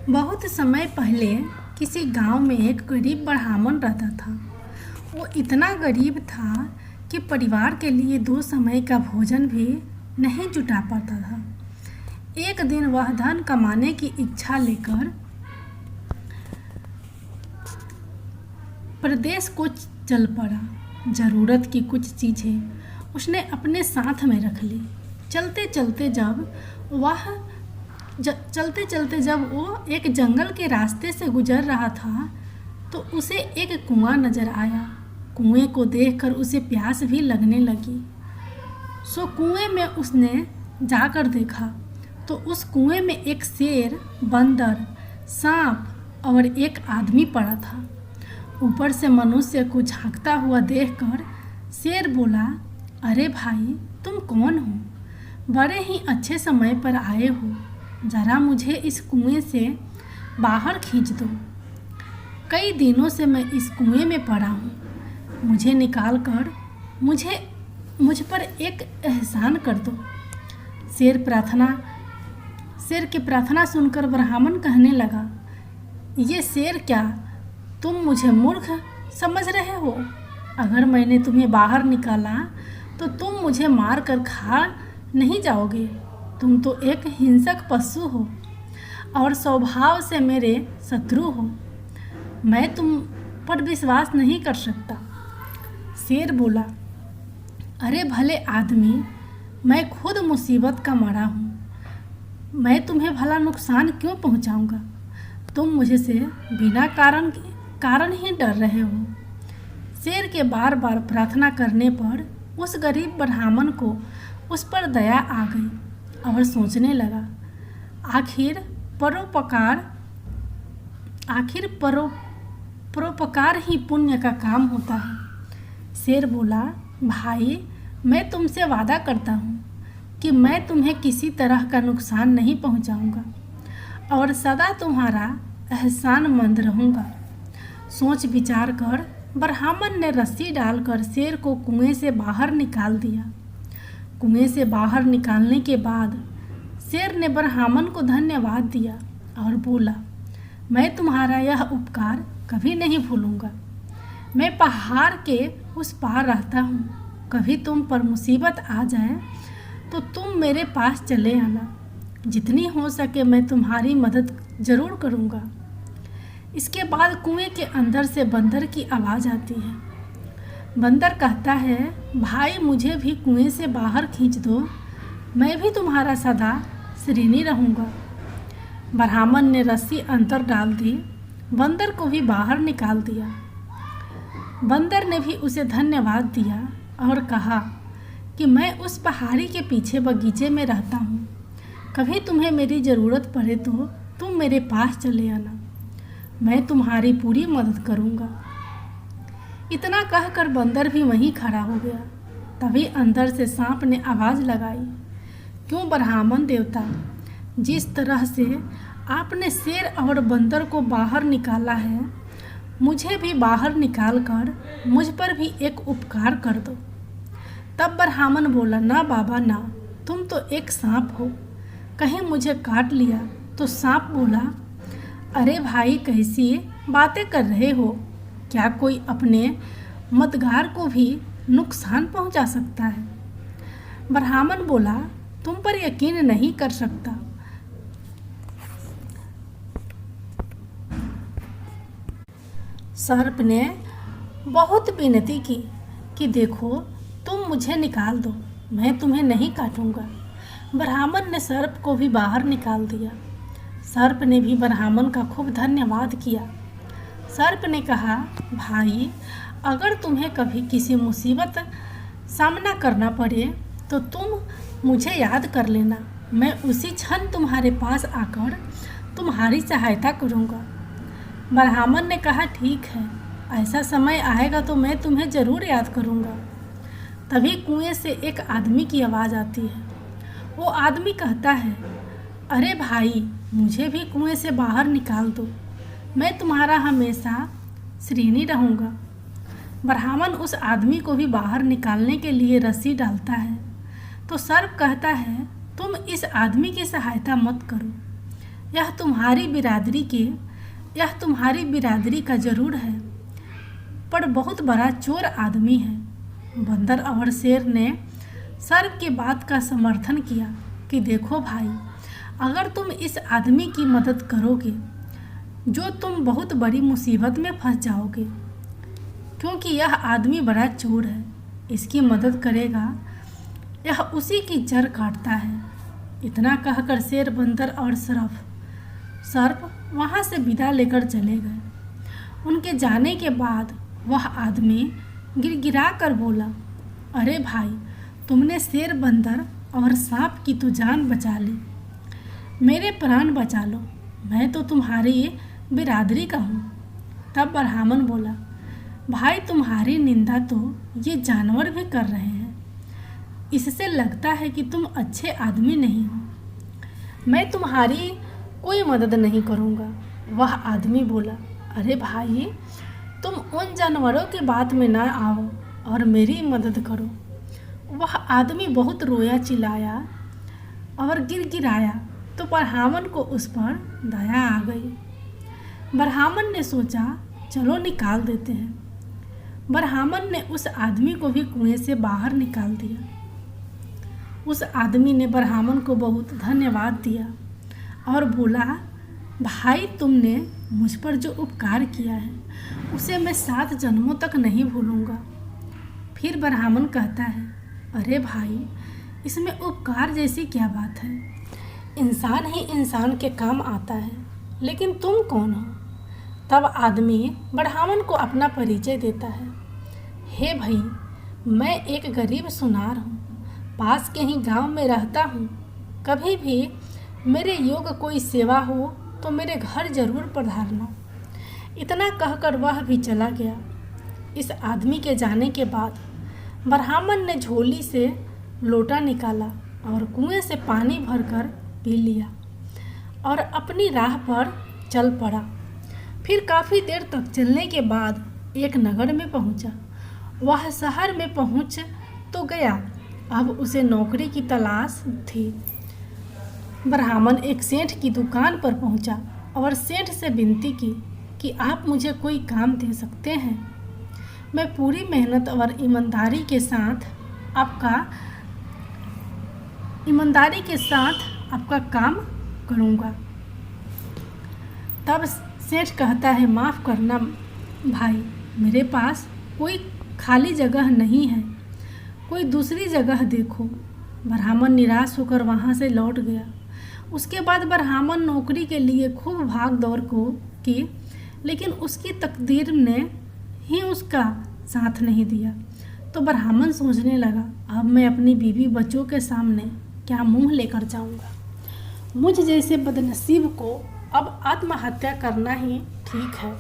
बहुत समय पहले किसी गांव में एक गरीब ब्राह्मण रहता था। वो इतना गरीब था कि परिवार के लिए 2 समय का भोजन भी नहीं जुटा पाता था। एक दिन वह धन कमाने की इच्छा लेकर प्रदेश को चल पड़ा। ज़रूरत की कुछ चीज़ें उसने अपने साथ में रख ली। चलते चलते जब वो एक जंगल के रास्ते से गुजर रहा था तो उसे एक कुआं नजर आया। कुएं को देखकर उसे प्यास भी लगने लगी। सो कुएं में उसने जाकर देखा तो उस कुएं में एक शेर, बंदर, सांप और एक आदमी पड़ा था। ऊपर से मनुष्य को झांकता हुआ देखकर शेर बोला, अरे भाई, तुम कौन हो? बड़े ही अच्छे समय पर आए हो। ज़रा मुझे इस कुएं से बाहर खींच दो। कई दिनों से मैं इस कुएं में पड़ा हूँ। मुझे निकाल कर मुझ पर एक एहसान कर दो। शेर की प्रार्थना सुनकर ब्राह्मण कहने लगा, ये शेर क्या, तुम मुझे मूर्ख समझ रहे हो? अगर मैंने तुम्हें बाहर निकाला तो तुम मुझे मार कर खा नहीं जाओगे। तुम तो एक हिंसक पशु हो और स्वभाव से मेरे शत्रु हो। मैं तुम पर विश्वास नहीं कर सकता। शेर बोला, अरे भले आदमी, मैं खुद मुसीबत का मरा हूँ। मैं तुम्हें भला नुकसान क्यों पहुँचाऊँगा? तुम मुझे से बिना कारण ही डर रहे हो। शेर के बार बार प्रार्थना करने पर उस गरीब ब्राह्मण को उस पर दया आ गई और सोचने लगा, आखिर परोपकार ही पुण्य का काम होता है। शेर बोला, भाई, मैं तुमसे वादा करता हूँ कि मैं तुम्हें किसी तरह का नुकसान नहीं पहुँचाऊँगा और सदा तुम्हारा एहसानमंद रहूँगा। सोच विचार कर ब्राह्मण ने रस्सी डालकर शेर को कुएं से बाहर निकाल दिया। कुएं से बाहर निकालने के बाद शेर ने ब्राह्मण को धन्यवाद दिया और बोला, मैं तुम्हारा यह उपकार कभी नहीं भूलूंगा। मैं पहाड़ के उस पार रहता हूँ। कभी तुम पर मुसीबत आ जाए तो तुम मेरे पास चले आना। जितनी हो सके मैं तुम्हारी मदद ज़रूर करूँगा। इसके बाद कुएं के अंदर से बंदर की आवाज़ आती है। बंदर कहता है, भाई, मुझे भी कुएं से बाहर खींच दो। मैं भी तुम्हारा सदा ऋणी रहूँगा। ब्राह्मण ने रस्सी अंदर डाल दी। बंदर को भी बाहर निकाल दिया। बंदर ने भी उसे धन्यवाद दिया और कहा कि मैं उस पहाड़ी के पीछे बगीचे में रहता हूँ। कभी तुम्हें मेरी ज़रूरत पड़े तो तुम मेरे पास चले आना। मैं तुम्हारी पूरी मदद करूँगा। इतना कहकर बंदर भी वहीं खड़ा हो गया। तभी अंदर से सांप ने आवाज़ लगाई, क्यों ब्राह्मण देवता, जिस तरह से आपने शेर और बंदर को बाहर निकाला है, मुझे भी बाहर निकाल कर मुझ पर भी एक उपकार कर दो। तब ब्राह्मण बोला, ना बाबा ना, तुम तो एक सांप हो, कहीं मुझे काट लिया। तो सांप बोला, अरे भाई, कैसी बातें कर रहे हो? क्या कोई अपने मददगार को भी नुकसान पहुंचा सकता है? ब्राह्मण बोला, तुम पर यकीन नहीं कर सकता। सर्प ने बहुत विनती की कि देखो, तुम मुझे निकाल दो, मैं तुम्हें नहीं काटूंगा। ब्राह्मण ने सर्प को भी बाहर निकाल दिया। सर्प ने भी ब्राह्मण का खूब धन्यवाद किया। सर्प ने कहा, भाई, अगर तुम्हें कभी किसी मुसीबत सामना करना पड़े तो तुम मुझे याद कर लेना। मैं उसी क्षण तुम्हारे पास आकर तुम्हारी सहायता करूँगा। ब्राह्मण ने कहा, ठीक है, ऐसा समय आएगा तो मैं तुम्हें ज़रूर याद करूँगा। तभी कुएं से एक आदमी की आवाज़ आती है। वो आदमी कहता है, अरे भाई, मुझे भी कुएं से बाहर निकाल दो। मैं तुम्हारा हमेशा ऋणी रहूँगा। ब्राह्मण उस आदमी को भी बाहर निकालने के लिए रस्सी डालता है तो सर्प कहता है, तुम इस आदमी की सहायता मत करो। यह तुम्हारी बिरादरी का जरूर है, पर बहुत बड़ा चोर आदमी है। बंदर और शेर ने सर्प की बात का समर्थन किया कि देखो भाई, अगर तुम इस आदमी की मदद करोगे जो तुम बहुत बड़ी मुसीबत में फंस जाओगे, क्योंकि यह आदमी बड़ा चोर है। इसकी मदद करेगा, यह उसी की जड़ काटता है। इतना कहकर शेर, बंदर और सर्प वहाँ से विदा लेकर चले गए। उनके जाने के बाद वह आदमी गिड़गिड़ा कर बोला, अरे भाई, तुमने शेर, बंदर और सांप की तो जान बचा ली, मेरे प्राण बचा लो, मैं तो तुम्हारी बिरादरी का हूँ। तब ब्राह्मण बोला, भाई, तुम्हारी निंदा तो ये जानवर भी कर रहे हैं, इससे लगता है कि तुम अच्छे आदमी नहीं हो। मैं तुम्हारी कोई मदद नहीं करूँगा। वह आदमी बोला, अरे भाई, तुम उन जानवरों की बात में ना आओ और मेरी मदद करो। वह आदमी बहुत रोया, चिल्लाया और गिड़गिड़ाया, तो ब्राह्मण को उस पर दया आ गई। ब्राह्मण ने सोचा, चलो निकाल देते हैं। ब्राह्मण ने उस आदमी को भी कुएं से बाहर निकाल दिया। उस आदमी ने ब्राह्मण को बहुत धन्यवाद दिया और बोला, भाई, तुमने मुझ पर जो उपकार किया है उसे मैं 7 जन्मों तक नहीं भूलूंगा। फिर ब्राह्मण कहता है, अरे भाई, इसमें उपकार जैसी क्या बात है, इंसान ही इंसान के काम आता है, लेकिन तुम कौन हो? तब आदमी ब्राह्मण को अपना परिचय देता है, हे भाई, मैं एक गरीब सुनार हूँ, पास के ही गांव में रहता हूँ। कभी भी मेरे योग कोई सेवा हो तो मेरे घर जरूर पधारना। इतना कहकर वह भी चला गया। इस आदमी के जाने के बाद ब्राह्मण ने झोली से लोटा निकाला और कुएं से पानी भरकर पी लिया और अपनी राह पर चल पड़ा। फिर काफ़ी देर तक चलने के बाद एक नगर में पहुंचा। वह शहर में पहुंच तो गया, अब उसे नौकरी की तलाश थी। ब्राह्मण एक सेठ की दुकान पर पहुंचा और सेठ से विनती की कि आप मुझे कोई काम दे सकते हैं। मैं पूरी मेहनत और ईमानदारी के साथ आपका काम करूंगा। तब सेठ कहता है, माफ़ करना भाई, मेरे पास कोई खाली जगह नहीं है, कोई दूसरी जगह देखो। ब्राह्मण निराश होकर वहाँ से लौट गया। उसके बाद ब्राह्मण नौकरी के लिए खूब भाग दौड़ की, लेकिन उसकी तकदीर ने ही उसका साथ नहीं दिया। तो ब्राह्मण सोचने लगा, अब मैं अपनी बीवी बच्चों के सामने क्या मुंह लेकर जाऊंगा। मुझ जैसे बदनसीब को अब आत्महत्या करना ही ठीक है।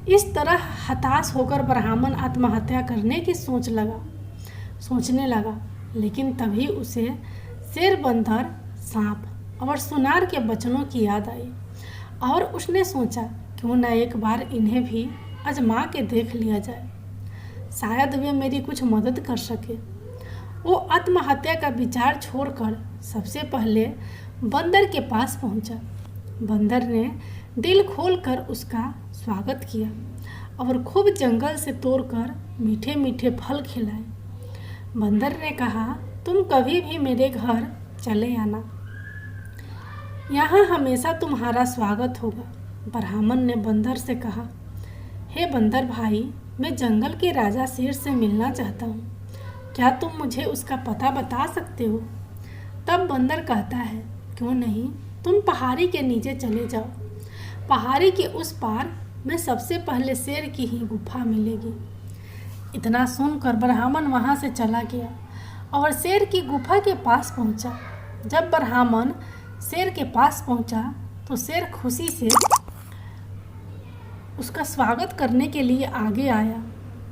इस तरह हताश होकर ब्राह्मण आत्महत्या करने की सोचने लगा, लेकिन तभी उसे शेर, बंदर, सांप और सुनार के वचनों की याद आई और उसने सोचा, क्यों न एक बार इन्हें भी आजमा के देख लिया जाए, शायद वे मेरी कुछ मदद कर सके। वो आत्महत्या का विचार छोड़कर सबसे पहले बंदर के पास पहुंचा। बंदर ने दिल खोलकर उसका स्वागत किया और खूब जंगल से तोड़कर मीठे मीठे फल खिलाए। बंदर ने कहा, तुम कभी भी मेरे घर चले आना, यहाँ हमेशा तुम्हारा स्वागत होगा। ब्राह्मण ने बंदर से कहा, हे बंदर भाई, मैं जंगल के राजा शेर से मिलना चाहता हूँ, क्या तुम मुझे उसका पता बता सकते हो? तब बंदर कहता है, क्यों नहीं, तुम पहाड़ी के नीचे चले जाओ, पहाड़ी के उस पार में सबसे पहले शेर की ही गुफा मिलेगी। इतना सुनकर ब्राह्मण वहाँ से चला गया और शेर की गुफा के पास पहुँचा। जब ब्राह्मण शेर के पास पहुँचा तो शेर खुशी से उसका स्वागत करने के लिए आगे आया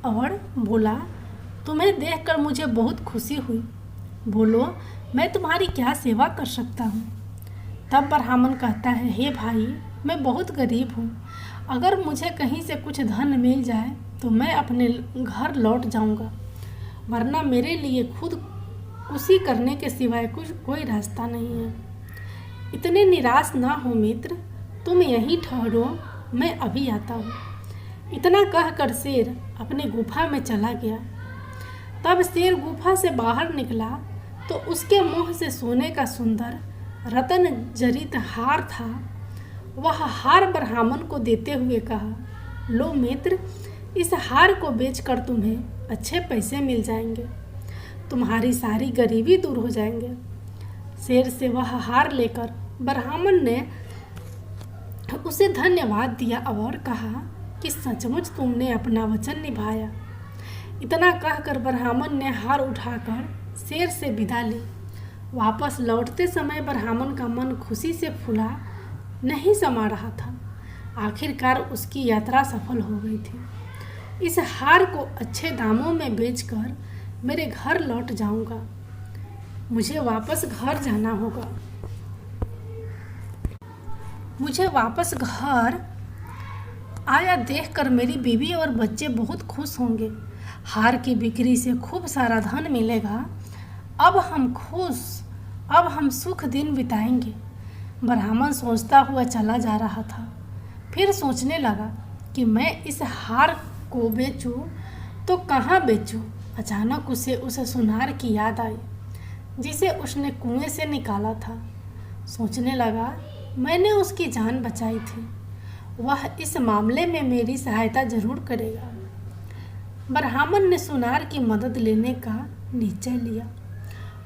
और बोला, तुम्हें देखकर मुझे बहुत खुशी हुई, बोलो मैं तुम्हारी क्या सेवा कर सकता हूँ। तब ब्राह्मण कहता है, हे भाई, मैं बहुत गरीब हूँ, अगर मुझे कहीं से कुछ धन मिल जाए तो मैं अपने घर लौट जाऊँगा, वरना मेरे लिए खुद खुशी करने के सिवाय कोई रास्ता नहीं है। इतने निराश ना हो मित्र, तुम यहीं ठहरो, मैं अभी आता हूँ। इतना कहकर शेर अपने गुफा में चला गया। तब शेर गुफा से बाहर निकला तो उसके मुंह से सोने का सुंदर रतन जड़ित हार था। वह हार ब्राह्मण को देते हुए कहा, लो मित्र, इस हार को बेचकर तुम्हें अच्छे पैसे मिल जाएंगे, तुम्हारी सारी गरीबी दूर हो जाएंगे। शेर से वह हार लेकर ब्राह्मण ने उसे धन्यवाद दिया और कहा कि सचमुच तुमने अपना वचन निभाया। इतना कहकर ब्राह्मण ने हार उठाकर शेर से विदा ली। वापस लौटते समय ब्राह्मण का मन खुशी से फूला नहीं समा रहा था। आखिरकार उसकी यात्रा सफल हो गई थी। इस हार को अच्छे दामों में बेचकर मेरे घर लौट जाऊंगा। मुझे वापस घर जाना होगा। मुझे वापस घर आया देखकर मेरी बीवी और बच्चे बहुत खुश होंगे। हार की बिक्री से खूब सारा धन मिलेगा। अब हम सुख दिन बिताएंगे। ब्राह्मण सोचता हुआ चला जा रहा था। फिर सोचने लगा कि मैं इस हार को बेचूं तो कहाँ बेचूं। अचानक उसे उस सुनार की याद आई जिसे उसने कुएं से निकाला था। सोचने लगा, मैंने उसकी जान बचाई थी, वह इस मामले में मेरी सहायता जरूर करेगा। ब्राह्मण ने सुनार की मदद लेने का निश्चय लिया।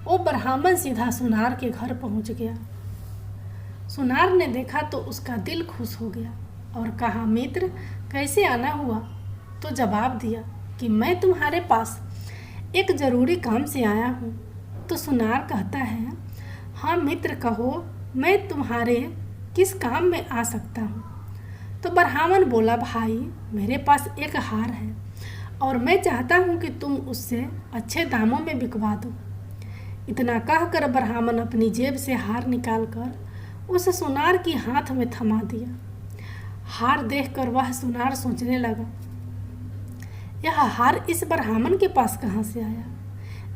वो ब्राह्मण सीधा सुनार के घर पहुंच गया। सुनार ने देखा तो उसका दिल खुश हो गया और कहा, मित्र, कैसे आना हुआ? तो जवाब दिया कि मैं तुम्हारे पास एक ज़रूरी काम से आया हूँ। तो सुनार कहता है, हाँ मित्र, कहो, मैं तुम्हारे किस काम में आ सकता हूँ? तो ब्राह्मण बोला, भाई, मेरे पास एक हार है और मैं चाहता हूँ कि तुम उससे अच्छे दामों में बिकवा दो। इतना कहकर ब्राह्मण अपनी जेब से हार निकालकर उस सुनार की हाथ में थमा दिया। हार देखकर वह सुनार सोचने लगा, यह हार इस ब्राह्मण के पास कहाँ से आया?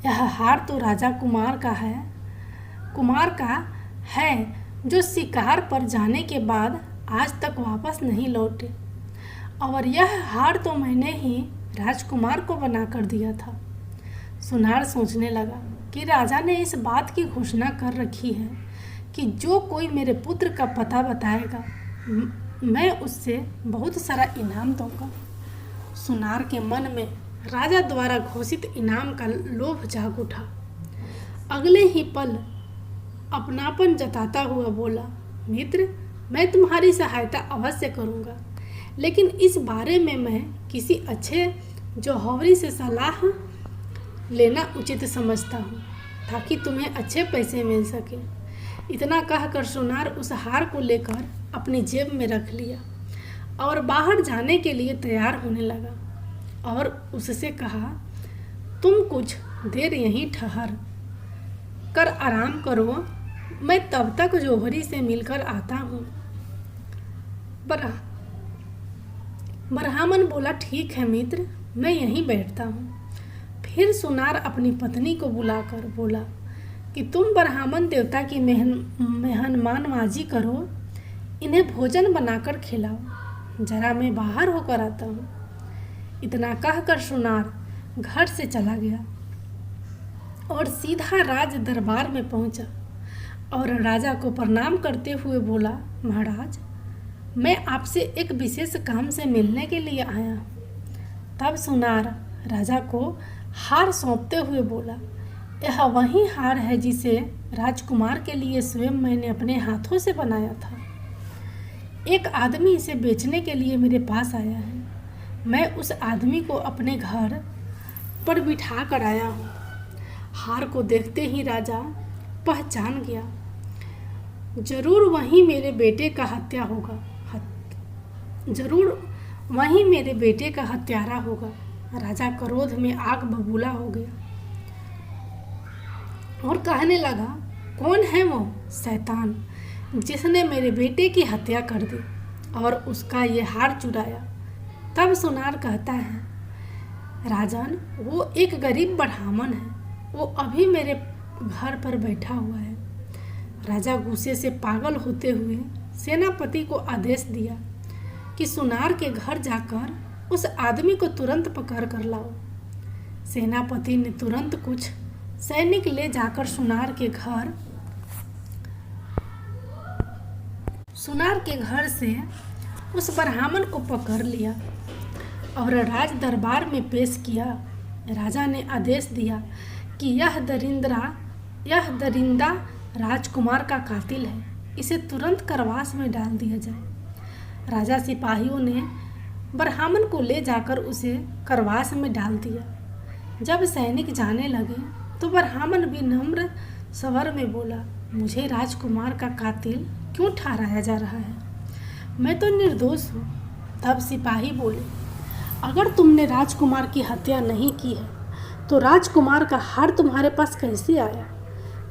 यह हार तो राजा कुमार का है जो शिकार पर जाने के बाद आज तक वापस नहीं लौटे, और यह हार तो मैंने ही राजकुमार को बना कर दिया था। सुनार सोचने लगा कि राजा ने इस बात की घोषणा कर रखी है कि जो कोई मेरे पुत्र का पता बताएगा मैं उससे बहुत सारा इनाम दूंगा। सुनार के मन में राजा द्वारा घोषित इनाम का लोभ जाग उठा। अगले ही पल अपनापन जताता हुआ बोला, मित्र, मैं तुम्हारी सहायता अवश्य करूंगा, लेकिन इस बारे में मैं किसी अच्छे जौहरी से सलाह लेना उचित समझता हूँ ताकि तुम्हें अच्छे पैसे मिल सके। इतना कहकर सुनार उस हार को लेकर अपनी जेब में रख लिया और बाहर जाने के लिए तैयार होने लगा और उससे कहा, तुम कुछ देर यहीं ठहर कर आराम करो, मैं तब तक जौहरी से मिलकर आता हूँ। ब्राह्मण बोला, ठीक है मित्र, मैं यहीं बैठता हूँ। फिर सुनार अपनी पत्नी को बुलाकर बोला कि तुम ब्राह्मण देवता की मेहमानवाजी करो, इन्हें भोजन बनाकर खिलाओ, जरा मैं बाहर होकर आता हूँ। इतना कहकर सुनार घर से चला गया और सीधा राज दरबार में पहुँचा और राजा को प्रणाम करते हुए बोला, महाराज, मैं आपसे एक विशेष काम से मिलने के लिए आया हूँ। तब सुनार राजा को हार सौंपते हुए बोला, यह वही हार है जिसे राजकुमार के लिए स्वयं मैंने अपने हाथों से बनाया था। एक आदमी इसे बेचने के लिए मेरे पास आया है। मैं उस आदमी को अपने घर पर बिठा कर आया हूँ। हार को देखते ही राजा पहचान गया, जरूर वहीं मेरे बेटे का हत्यारा होगा। राजा क्रोध में आग बबूला हो गया और कहने लगा, कौन है वो शैतान जिसने मेरे बेटे की हत्या कर दी और उसका ये हार चुराया? तब सुनार कहता है, राजन, वो एक गरीब ब्राह्मण है, वो अभी मेरे घर पर बैठा हुआ है। राजा गुस्से से पागल होते हुए सेनापति को आदेश दिया कि सुनार के घर जाकर उस आदमी को तुरंत पकड़ कर लाओ। सेनापति ने तुरंत कुछ सैनिक ले जाकर सुनार के घर से उस ब्राह्मण को पकड़ लिया और राज दरबार में पेश किया। राजा ने आदेश दिया कि यह दरिंदा राजकुमार का कातिल है, इसे तुरंत कारावास में डाल दिया जाए। राजा सिपाहियों ने ब्राह्मण को ले जाकर उसे कारावास में डाल दिया। जब सैनिक जाने लगे तो ब्राह्मण भी नम्र स्वर में बोला, मुझे राजकुमार का कातिल क्यों ठहराया जा रहा है? मैं तो निर्दोष हूँ। तब सिपाही बोले, अगर तुमने राजकुमार की हत्या नहीं की है तो राजकुमार का हार तुम्हारे पास कैसे आया?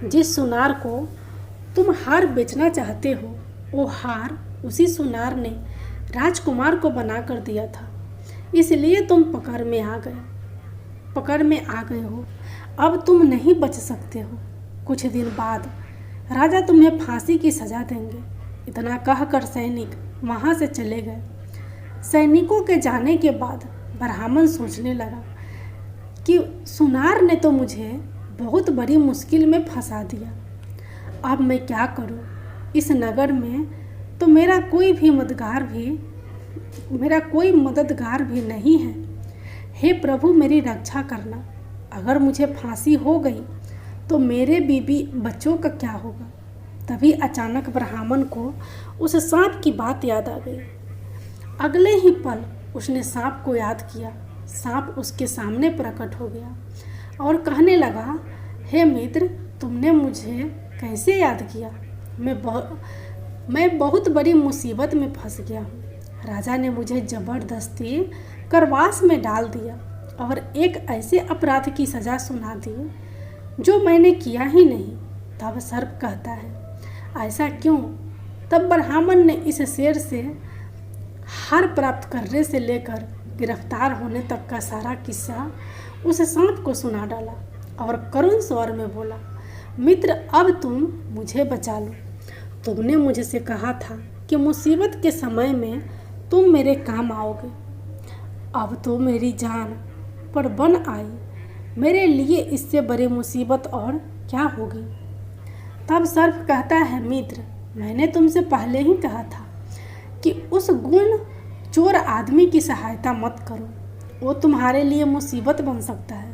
जिस सुनार को तुम हार बेचना चाहते हो वो हार उसी सुनार ने राजकुमार को बना कर दिया था, इसलिए तुम पकड़ में आ गए हो। अब तुम नहीं बच सकते हो। कुछ दिन बाद राजा तुम्हें फांसी की सजा देंगे। इतना कहकर सैनिक वहाँ से चले गए। सैनिकों के जाने के बाद ब्राह्मण सोचने लगा कि सुनार ने तो मुझे बहुत बड़ी मुश्किल में फंसा दिया। अब मैं क्या करूं? इस नगर में तो मेरा कोई मददगार भी नहीं है। हे प्रभु, मेरी रक्षा करना। अगर मुझे फांसी हो गई तो मेरे बीबी बच्चों का क्या होगा? तभी अचानक ब्राह्मण को उस सांप की बात याद आ गई। अगले ही पल उसने सांप को याद किया। सांप उसके सामने प्रकट हो गया और कहने लगा, हे मित्र, तुमने मुझे कैसे याद किया? मैं बहुत बड़ी मुसीबत में फंस गया हूँ। राजा ने मुझे जबरदस्ती कारावास में डाल दिया और एक ऐसे अपराध की सज़ा सुना दी जो मैंने किया ही नहीं। तब सर्प कहता है, ऐसा क्यों? तब ब्राह्मण ने इस शेर से हार प्राप्त करने से लेकर गिरफ्तार होने तक का सारा किस्सा उस सांप को सुना डाला और करुण स्वर में बोला, मित्र, अब तुम मुझे बचा लो। तुमने मुझसे कहा था कि मुसीबत के समय में तुम मेरे काम आओगे। अब तो मेरी जान पर बन आई। मेरे लिए इससे बड़ी मुसीबत और क्या होगी? तब सर्प कहता है, मित्र, मैंने तुमसे पहले ही कहा था कि उस गुण चोर आदमी की सहायता मत करो, वो तुम्हारे लिए मुसीबत बन सकता है।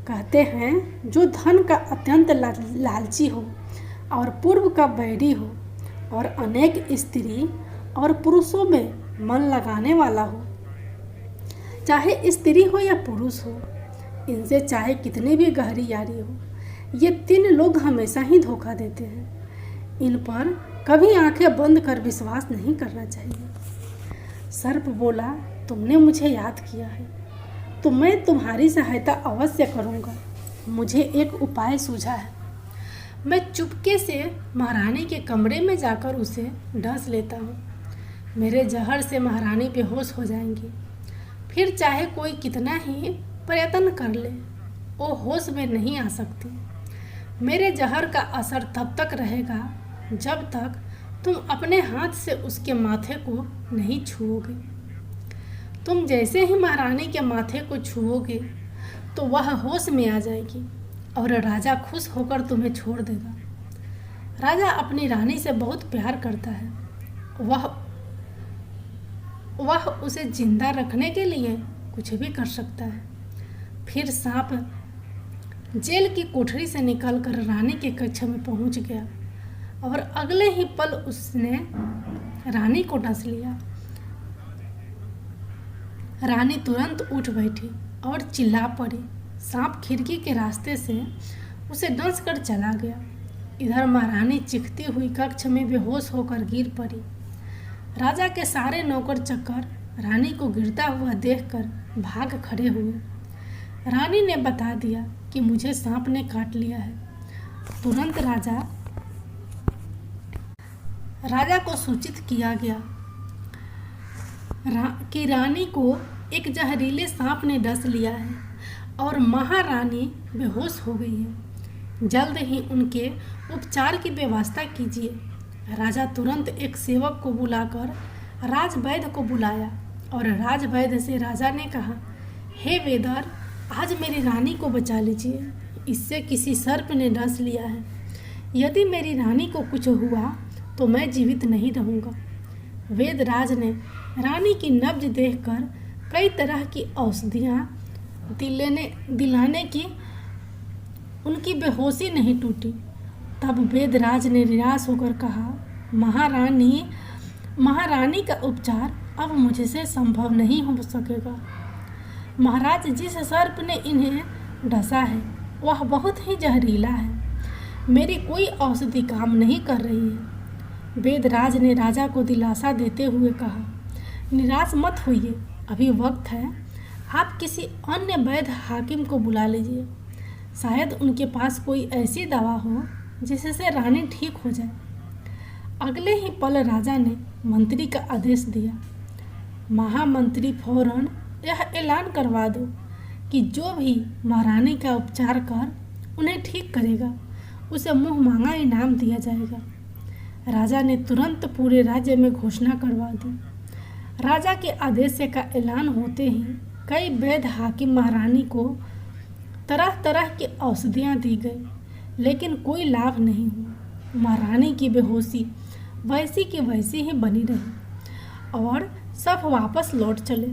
कहते हैं, जो धन का अत्यंत लालची हो और पूर्व का बैरी हो और अनेक स्त्री और पुरुषों में मन लगाने वाला हो, चाहे स्त्री हो या पुरुष हो, इनसे चाहे कितनी भी गहरी यारी हो, ये तीन लोग हमेशा ही धोखा देते हैं। इन पर कभी आंखें बंद कर विश्वास नहीं करना चाहिए। सर्प बोला, तुमने मुझे याद किया है तो मैं तुम्हारी सहायता अवश्य करूँगा। मुझे एक उपाय सूझा है। मैं चुपके से महारानी के कमरे में जाकर उसे डस लेता हूँ। मेरे जहर से महारानी बेहोश हो जाएंगी। फिर चाहे कोई कितना ही प्रयत्न कर ले, वो होश में नहीं आ सकती। मेरे जहर का असर तब तक रहेगा जब तक तुम अपने हाथ से उसके माथे को नहीं छुओगे। तुम जैसे ही महारानी के माथे को छुओगे तो वह होश में आ जाएगी और राजा खुश होकर तुम्हें छोड़ देगा। राजा अपनी रानी से बहुत प्यार करता है। वह उसे जिंदा रखने के लिए कुछ भी कर सकता है। फिर सांप जेल की कोठरी से निकलकर रानी के कक्ष में पहुंच गया और अगले ही पल उसने रानी को डस लिया। रानी तुरंत उठ बैठी और चिल्ला पड़ी। सांप खिड़की के रास्ते से उसे डस कर चला गया। इधर महारानी चीखती हुई कक्ष में बेहोश होकर गिर पड़ी। राजा के सारे नौकर चक्कर रानी को गिरता हुआ देखकर भाग खड़े हुए। रानी ने बता दिया कि मुझे सांप ने काट लिया है। तुरंत राजा को सूचित किया गया कि रानी को एक जहरीले सांप ने डस लिया है और महारानी बेहोश हो गई है। जल्द ही उनके उपचार की व्यवस्था कीजिए। राजा तुरंत एक सेवक को बुलाकर राजवैद्य को बुलाया और राजवैद्य से राजा ने कहा, हे वेदर, आज मेरी रानी को बचा लीजिए, इससे किसी सर्प ने डस लिया है। यदि मेरी रानी को कुछ हुआ तो मैं जीवित नहीं रहूँगा। वेदराज ने रानी की नब्ज देखकर कई तरह की औषधियाँ दिलाने की उनकी बेहोशी नहीं टूटी। तब वेदराज ने निराश होकर कहा, महारानी का उपचार अब मुझसे संभव नहीं हो सकेगा। महाराज, जिस सर्प ने इन्हें डसा है वह बहुत ही जहरीला है। मेरी कोई औषधि काम नहीं कर रही है। वेदराज ने राजा को दिलासा देते हुए कहा, निराश मत होइए, अभी वक्त है। आप किसी अन्य वैद्य हाकिम को बुला लीजिए। शायद उनके पास कोई ऐसी दवा हो जिससे रानी ठीक हो जाए। अगले ही पल राजा ने मंत्री का आदेश दिया, महामंत्री फौरन यह ऐलान करवा दो कि जो भी महारानी का उपचार कर उन्हें ठीक करेगा उसे मुँह मांगा इनाम दिया जाएगा। राजा ने तुरंत पूरे राज्य में घोषणा करवा दी। राजा के आदेश का ऐलान होते ही कई वैद्य हाकिम महारानी को तरह तरह की औषधियाँ दी गई, लेकिन कोई लाभ नहीं हुआ। महारानी की बेहोशी वैसी की वैसी ही बनी रही और सब वापस लौट चले।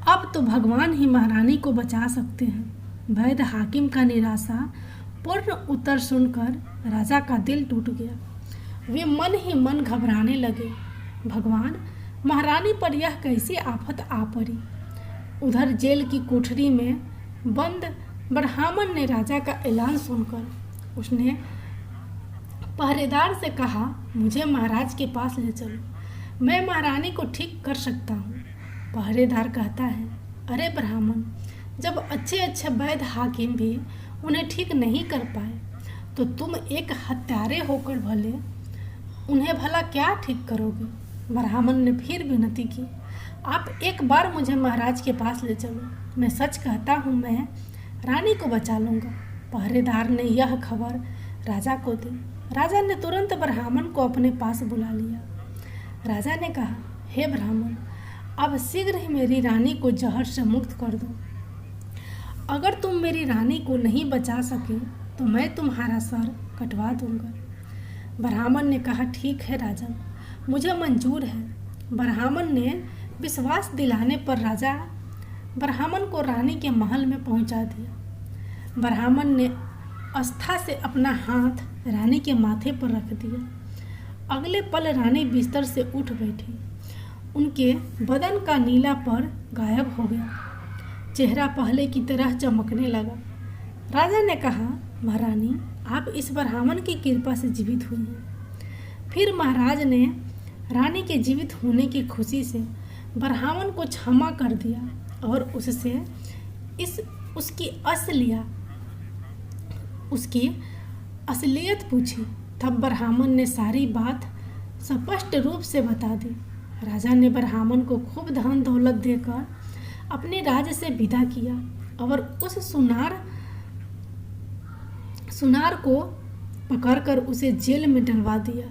अब तो भगवान ही महारानी को बचा सकते हैं। वैद्य हाकिम का निराशा पूर्ण उत्तर सुनकर राजा का दिल टूट गया। वे मन ही मन घबराने लगे। भगवान, महारानी पर यह कैसी आफत आ पड़ी। उधर जेल की कोठरी में बंद ब्राह्मण ने राजा का ऐलान सुनकर उसने पहरेदार से कहा, मुझे महाराज के पास ले चलो, मैं महारानी को ठीक कर सकता हूँ। पहरेदार कहता है, अरे ब्राह्मण, जब अच्छे अच्छे वैद्य हाकिम भी उन्हें ठीक नहीं कर पाए तो तुम एक हत्यारे होकर भले उन्हें भला क्या ठीक करोगे। ब्राह्मण ने फिर विनती की, आप एक बार मुझे महाराज के पास ले चलो, मैं सच कहता हूँ मैं रानी को बचा लूँगा। पहरेदार ने यह खबर राजा को दी। राजा ने तुरंत ब्राह्मण को अपने पास बुला लिया। राजा ने कहा, हे ब्राह्मण, अब शीघ्र ही मेरी रानी को जहर से मुक्त कर दो। अगर तुम मेरी रानी को नहीं बचा सके तो मैं तुम्हारा सर कटवा दूंगा। ब्राह्मण ने कहा, ठीक है राजन, मुझे मंजूर है। ब्राह्मण ने विश्वास दिलाने पर राजा ब्राह्मण को रानी के महल में पहुंचा दिया। ब्राह्मण ने आस्था से अपना हाथ रानी के माथे पर रख दिया। अगले पल रानी बिस्तर से उठ बैठी। उनके बदन का नीलापन गायब हो गया, चेहरा पहले की तरह चमकने लगा। राजा ने कहा, महारानी, आप इस ब्राह्मण की कृपा से जीवित हुई हैं। फिर महाराज ने रानी के जीवित होने की खुशी से ब्राह्मण को क्षमा कर दिया और उससे उसकी असलियत पूछी। तब ब्राह्मण ने सारी बात स्पष्ट रूप से बता दी। राजा ने ब्राह्मण को खूब धन दौलत देकर अपने राज्य से विदा किया और उस सुनार को पकड़कर उसे जेल में डलवा दिया।